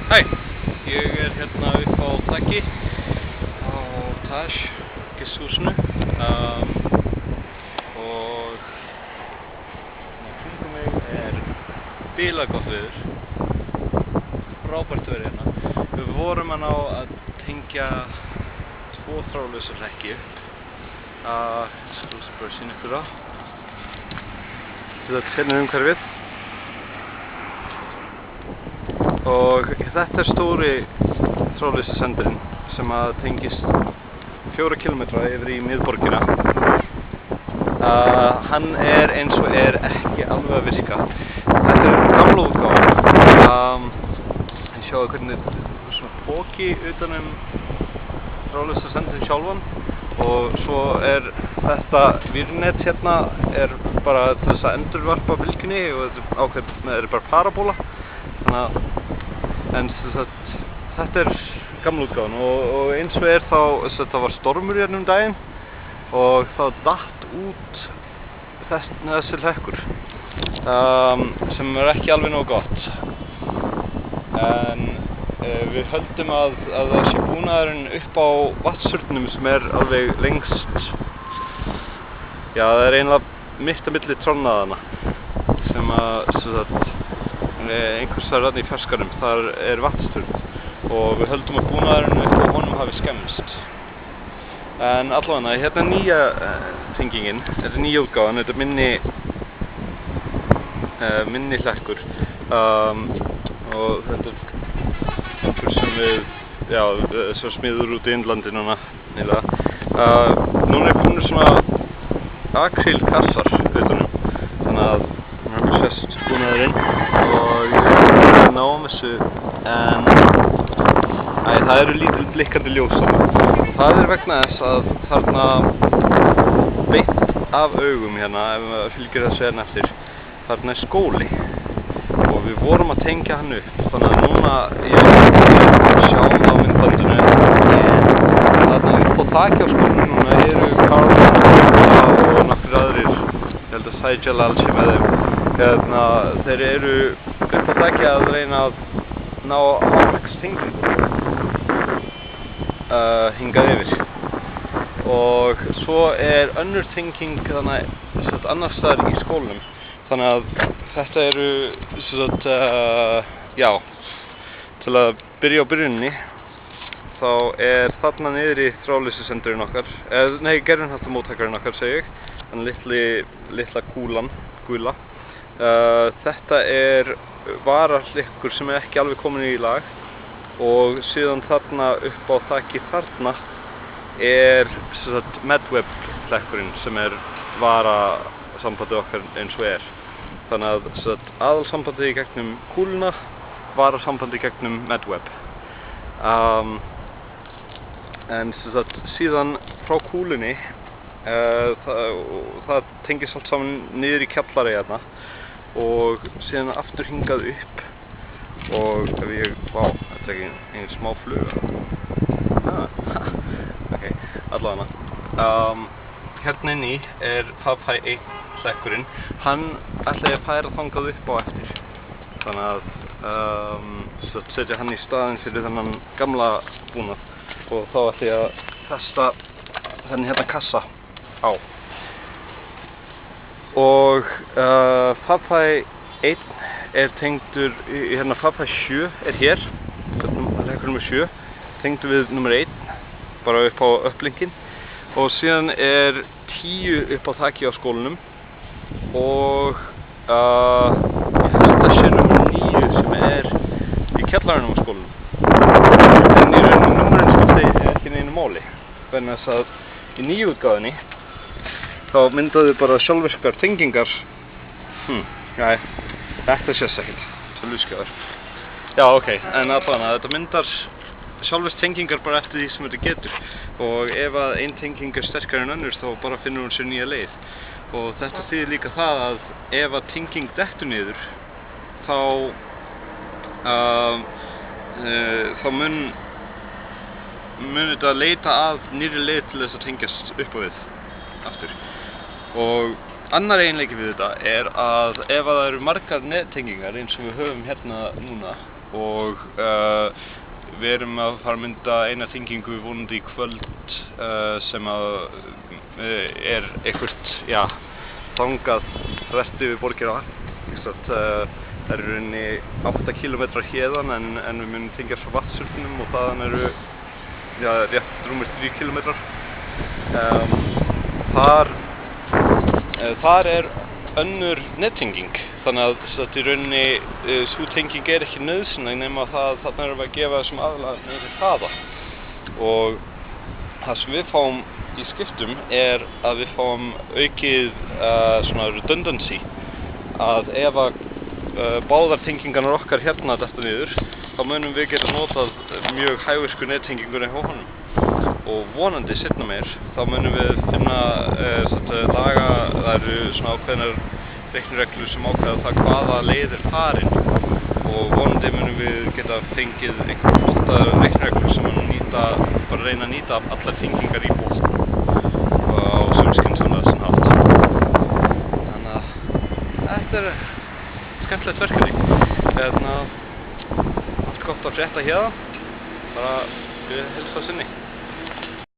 Hæ, ég hérna upp á þakki á Taj gisthúsinu og kringum mig bilagott veður, frábært veður hérna. Við vorum að ná að tengja 2 þráðlausa hrekki upp. Skal bara sýna ykkur það. Þetta hérna umhverfið. Og þetta stóri þráðlausi sendirinn sem að tengist 4 kilometra yfir í miðborgina. Hann eins og ekki alveg að virka. Þetta gamla útgáfan. Ég sjáu hvernig svona poki utanum þráðlausa sendirinn sjálfan. Og svo þetta vírnet hérna bara til þess að endurvarpa bylgjunni og þetta bara parabóla. En þetta gamla útgáfan og eins og þá þetta var stormur hérna daginn og þá datt út þessi hlekkur sem ekki alveg nógu gott. En við höldum að það sé búnaðurinn upp á vatnshurnum sem alveg lengst. Já, það eiginlega mitt á milli trónnaðanna sem einhvers staðar þarna í fjarskanum, þar vatnsturn og við höldum að búnaðurinn upp á honum hafi skemmst. En allavega, hérna nýja tengingin, þetta nýja útgáfan, þetta minni hlekkur og þetta einhver sem svo smiður út í Indlandi núna nýlega. Núna komin svona akrílkassar utanum, þannig að sést búnaðurinn og ég að ná þessu en það eru lítil blikkandi ljós þarna. Það vegna þess að þarna beint af augum hérna, ef maður fylgir þessu hérna eftir, þarna skóli og við vorum að tengja hann upp, þannig að núna ég veit ekki að sjá á myndbandinu en þarna upp á þaki á skólinu núna Karl og nokkur aðrir, ég held að Sajjal sé með þeim. Þeir upp á þakki að reyna að ná hámarkstengingu hingað yfir og svo önnur tenging annars staðar í skólanum, þannig að þetta til að byrja á byrjunni þá þarna niður í þráðlausi sendurinn okkar, gervihnattamóttakarinn okkar segi ég, þannig litla gula. Þetta varahlykkur sem ekki alveg komin í lag og síðan þarna upp á þakki þarna Medweb hlekkurinn sem varasambandið okkar eins og þannig að aðalsambandið í gegnum kúluna, varasambandið í gegnum Medweb. En síðan frá kúlunni það tengist allt saman niður í kjallari hérna og síðan aftur hingað upp og þetta ekki einn smá fluga. Ok, allavega. Hérna inni Papa 1 hlekkurinn, hann ætlaði að færa þangað upp á eftir. Þannig að setja hann í staðinn fyrir þennan gamla búnað og þá ætla ég að festa þennan hérna kassa á. Og Papa 1 tengdur, hérna Papa 7 hér, hlekkur nr. 7, tengdur við nr. 1, bara upp á upplinkin og síðan 10 upp á þakki á skólanum og ég held að sé nr. 9 sem í kjallaranum á skólanum. En í rauninu nummerinn skipti ekki neinu máli, vegna þess að í nýju útgáfunni þá myndaðu bara sjálfvirkar tengingar. Þetta sést ekkert, tölvuskjáður. Já, ok, en allavega, þetta myndar sjálfvirkar tengingar bara eftir því sem þetta getur og ef að ein tenging sterkari en önnur þá bara finnur hún sér nýja leið og þetta þýðir líka það að ef að tenging dettur niður þá mun þetta leita að nýrri leið til þess að tengjast upp á við aftur. Og annar eiginleiki við þetta að ef að það eru margar nettengingar eins og við höfum hérna núna og við erum að fara að mynda eina tengingu vonandi í kvöld sem að eitthvað, já, þangað þvert yfir borgina. Það eru í rauninni 8 kilometrar héðan en við munum tengja frá Vatnssurfinum og þaðan eru rétt rúmir 3 kilometrar. Þar er önnur nettenging, þannig að í rauninni sú tenging ekki nauðsynleg nema það þarna erum við að gefa þessum aðila meiri hraða. Og það sem við fáum í skiptum er að við fáum aukið svona redundancy, að ef að báðar tengingarnar okkar hérna detta niður, þá munum við geta notað mjög hægvirku nettengingunni hjá honum. Og vonandi seinna meir, þá munum við finna laga, það eru svona ákveðnar reiknireglur sem ákveða það hvaða leið er farin, og vonandi munum við geta fengið einhver flotta reiknireglur sem bara reyna að nýta allar tengingar í botn á sem skynsamlegan hátt. Þannig að þetta er skemmtilegt verkefni. Allt gott að frétta hérna, bara við heilsa sinni.